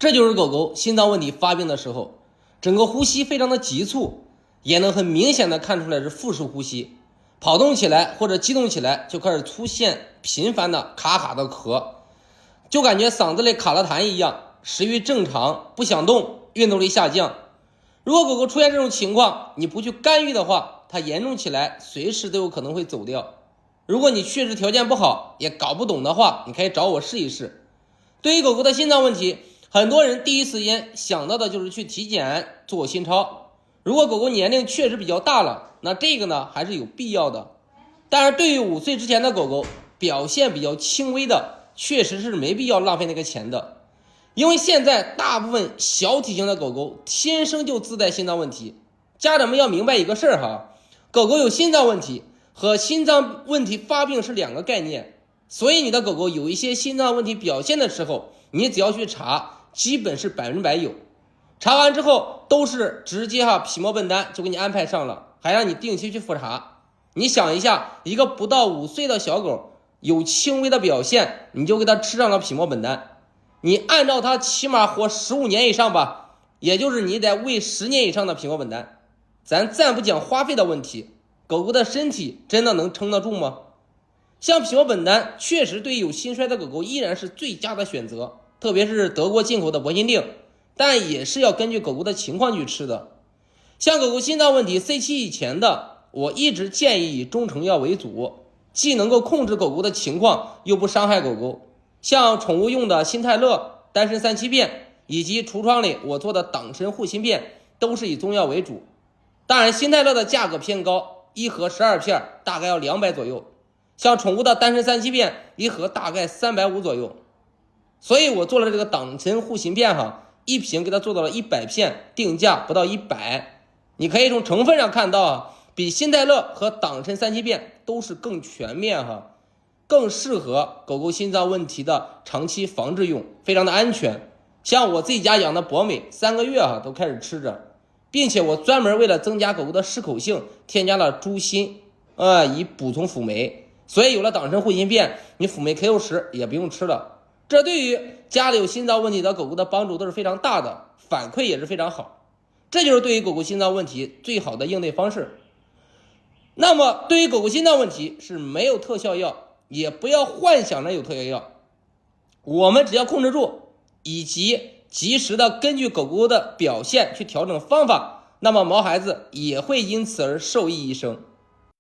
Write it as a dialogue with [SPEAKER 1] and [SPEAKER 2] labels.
[SPEAKER 1] 这就是狗狗心脏问题发病的时候，整个呼吸非常的急促，也能很明显的看出来是腹式呼吸，跑动起来或者激动起来就开始出现频繁的卡卡的咳，就感觉嗓子里卡了痰一样，食欲正常，不想动，运动力下降。如果狗狗出现这种情况，你不去干预的话，它严重起来随时都有可能会走掉。如果你确实条件不好，也搞不懂的话，你可以找我试一试。对于狗狗的心脏问题，很多人第一时间想到的就是去体检做心超。如果狗狗年龄确实比较大了，那这个呢还是有必要的。但是对于5岁之前的狗狗，表现比较轻微的，确实是没必要浪费那个钱的。因为现在大部分小体型的狗狗天生就自带心脏问题，家长们要明白一个事儿哈，狗狗有心脏问题和心脏问题发病是两个概念，所以你的狗狗有一些心脏问题表现的时候，你只要去查，基本是100%有。查完之后都是直接皮膜本单就给你安排上了，还让你定期去复查。你想一下，一个不到5岁的小狗有轻微的表现，你就给它吃上了皮膜本单。你按照它起码活15年以上吧，也就是你得喂10年以上的皮膜本单。咱暂不讲花费的问题，狗狗的身体真的能撑得住吗？像皮膜本单确实对有心衰的狗狗依然是最佳的选择，特别是德国进口的博心定，但也是要根据狗狗的情况去吃的。像狗狗心脏问题 C7 以前的，我一直建议以中成药为主，既能够控制狗狗的情况，又不伤害狗狗。像宠物用的新泰勒、丹参3七片以及橱窗里我做的党参护心片，都是以中药为主。当然新泰勒的价格偏高，一盒12片大概要200左右，像宠物的丹参3七片一盒大概350左右。所以我做了这个党参护心片一瓶给它做到了100片，定价不到100。你可以从成分上看到比新泰勒和党参3七片都是更全面更适合狗狗心脏问题的长期防治用，非常的安全。像我自己家养的博美3个月都开始吃着，并且我专门为了增加狗狗的适口性，添加了猪心以补充辅酶。所以有了党参护心片，你辅酶 KO 时也不用吃了。这对于家里有心脏问题的狗狗的帮助都是非常大的，反馈也是非常好。这就是对于狗狗心脏问题最好的应对方式。那么对于狗狗心脏问题是没有特效药，也不要幻想着有特效药，我们只要控制住，以及及时的根据狗狗的表现去调整方法，那么毛孩子也会因此而受益一生。